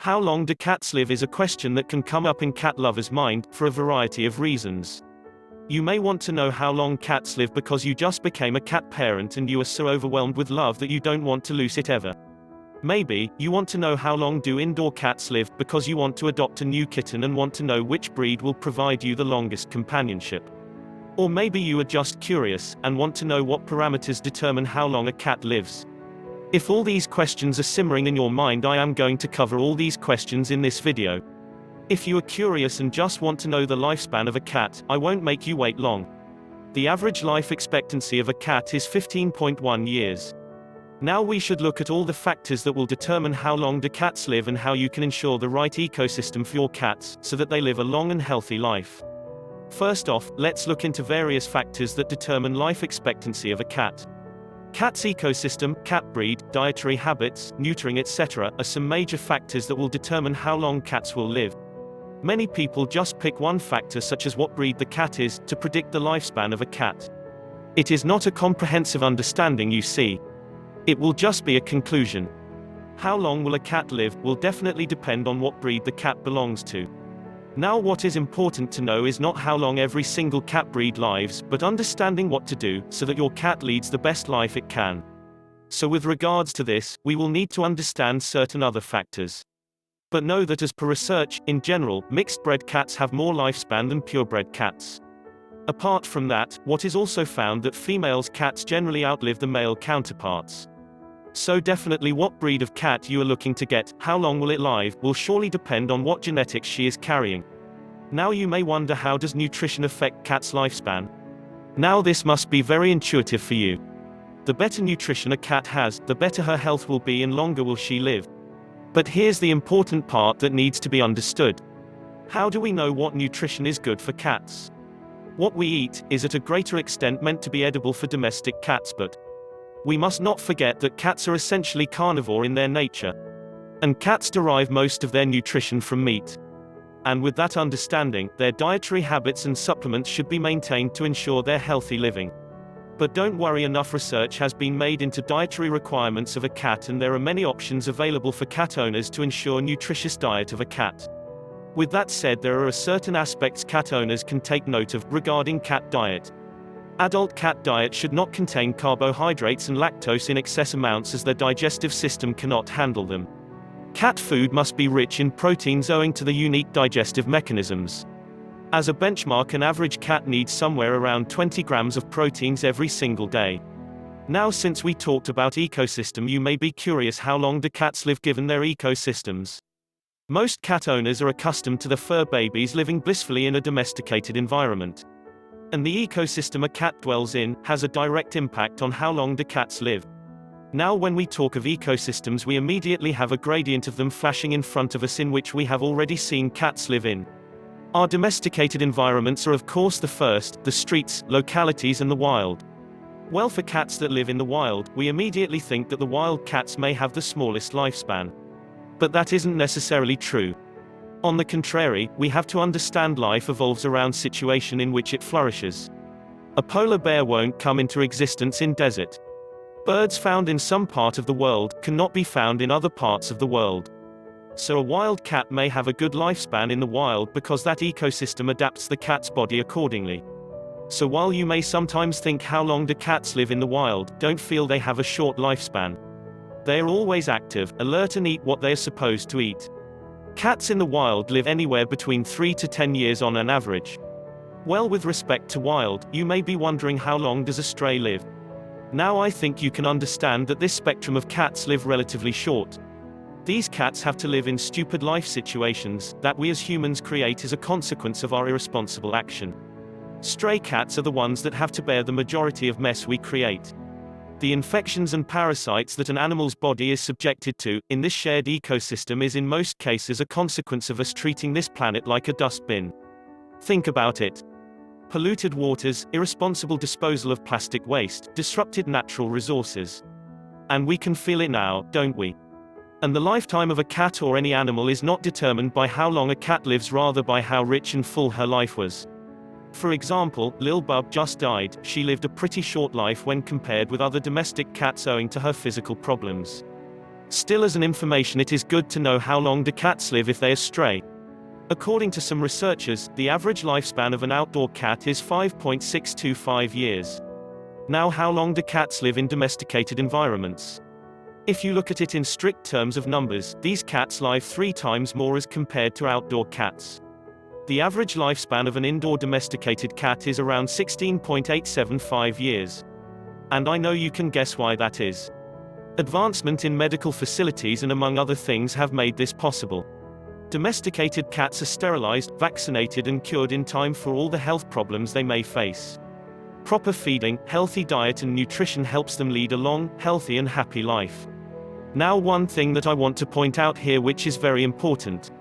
How long do cats live is a question that can come up in cat lovers' mind, for a variety of reasons. You may want to know how long cats live because you just became a cat parent and you are so overwhelmed with love that you don't want to lose it ever. Maybe, you want to know how long do indoor cats live because you want to adopt a new kitten and want to know which breed will provide you the longest companionship. Or maybe you are just curious, and want to know what parameters determine how long a cat lives. If all these questions are simmering in your mind, I am going to cover all these questions in this video. If you are curious and just want to know the lifespan of a cat, I won't make you wait long. The average life expectancy of a cat is 15.1 years. Now we should look at all the factors that will determine how long do cats live and how you can ensure the right ecosystem for your cats, so that they live a long and healthy life. First off, let's look into various factors that determine life expectancy of a cat. Cat's ecosystem, cat breed, dietary habits, neutering etc. are some major factors that will determine how long cats will live. Many people just pick one factor such as what breed the cat is, to predict the lifespan of a cat. It is not a comprehensive understanding, you see. It will just be a conclusion. How long will a cat live, will definitely depend on what breed the cat belongs to. Now what is important to know is not how long every single cat breed lives, but understanding what to do, so that your cat leads the best life it can. So with regards to this, we will need to understand certain other factors. But know that as per research, in general, mixed-bred cats have more lifespan than purebred cats. Apart from that, what is also found that females' cats generally outlive the male counterparts. So definitely what breed of cat you are looking to get, how long will it live, will surely depend on what genetics she is carrying. Now you may wonder, how does nutrition affect cat's lifespan? Now this must be very intuitive for you. The better nutrition a cat has, the better her health will be and longer will she live. But here's the important part that needs to be understood. How do we know what nutrition is good for cats? What we eat is at a greater extent meant to be edible for domestic cats, but we must not forget that cats are essentially carnivore in their nature. And cats derive most of their nutrition from meat. And with that understanding, their dietary habits and supplements should be maintained to ensure their healthy living. But don't worry, enough research has been made into dietary requirements of a cat, and there are many options available for cat owners to ensure nutritious diet of a cat. With that said, there are certain aspects cat owners can take note of regarding cat diet. Adult cat diet should not contain carbohydrates and lactose in excess amounts, as their digestive system cannot handle them. Cat food must be rich in proteins owing to the unique digestive mechanisms. As a benchmark, an average cat needs somewhere around 20 grams of proteins every single day. Now since we talked about ecosystem, you may be curious, how long do cats live given their ecosystems? Most cat owners are accustomed to their fur babies living blissfully in a domesticated environment. And the ecosystem a cat dwells in has a direct impact on how long do cats live. Now when we talk of ecosystems, we immediately have a gradient of them flashing in front of us, in which we have already seen cats live in. Our domesticated environments are of course the first, the streets, localities and the wild. Well, for cats that live in the wild, we immediately think that the wild cats may have the smallest lifespan. But that isn't necessarily true. On the contrary, we have to understand life evolves around situation in which it flourishes. A polar bear won't come into existence in desert. Birds found in some part of the world cannot be found in other parts of the world. So a wild cat may have a good lifespan in the wild because that ecosystem adapts the cat's body accordingly. So while you may sometimes think, how long do cats live in the wild, don't feel they have a short lifespan. They are always active, alert and eat what they are supposed to eat. Cats in the wild live anywhere between 3 to 10 years on an average. Well, with respect to wild, you may be wondering, how long does a stray live? Now I think you can understand that this spectrum of cats live relatively short. These cats have to live in stupid life situations that we as humans create as a consequence of our irresponsible action. Stray cats are the ones that have to bear the majority of mess we create. The infections and parasites that an animal's body is subjected to, in this shared ecosystem, is in most cases a consequence of us treating this planet like a dustbin. Think about it. Polluted waters, irresponsible disposal of plastic waste, disrupted natural resources. And we can feel it now, don't we? And the lifetime of a cat or any animal is not determined by how long a cat lives, rather by how rich and full her life was. For example, Lil Bub just died. She lived a pretty short life when compared with other domestic cats owing to her physical problems. Still, as an information, it is good to know how long do cats live if they are stray. According to some researchers, the average lifespan of an outdoor cat is 5.625 years. Now, how long do cats live in domesticated environments? If you look at it in strict terms of numbers, these cats live 3 times more as compared to outdoor cats. The average lifespan of an indoor domesticated cat is around 16.875 years. And I know you can guess why that is. Advancement in medical facilities and among other things have made this possible. Domesticated cats are sterilized, vaccinated and cured in time for all the health problems they may face. Proper feeding, healthy diet and nutrition helps them lead a long, healthy and happy life. Now, one thing that I want to point out here which is very important.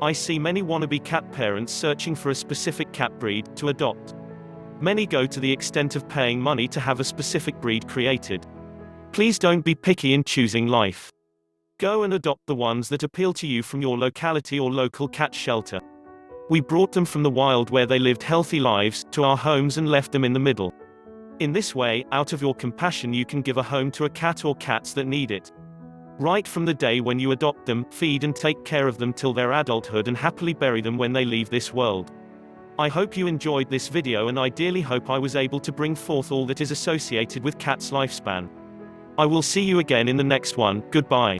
I see many wannabe cat parents searching for a specific cat breed to adopt. Many go to the extent of paying money to have a specific breed created. Please don't be picky in choosing life. Go and adopt the ones that appeal to you from your locality or local cat shelter. We brought them from the wild where they lived healthy lives, to our homes and left them in the middle. In this way, out of your compassion you can give a home to a cat or cats that need it. Right from the day when you adopt them, feed and take care of them till their adulthood and happily bury them when they leave this world. I hope you enjoyed this video and I dearly hope I was able to bring forth all that is associated with cats' lifespan. I will see you again in the next one. Goodbye.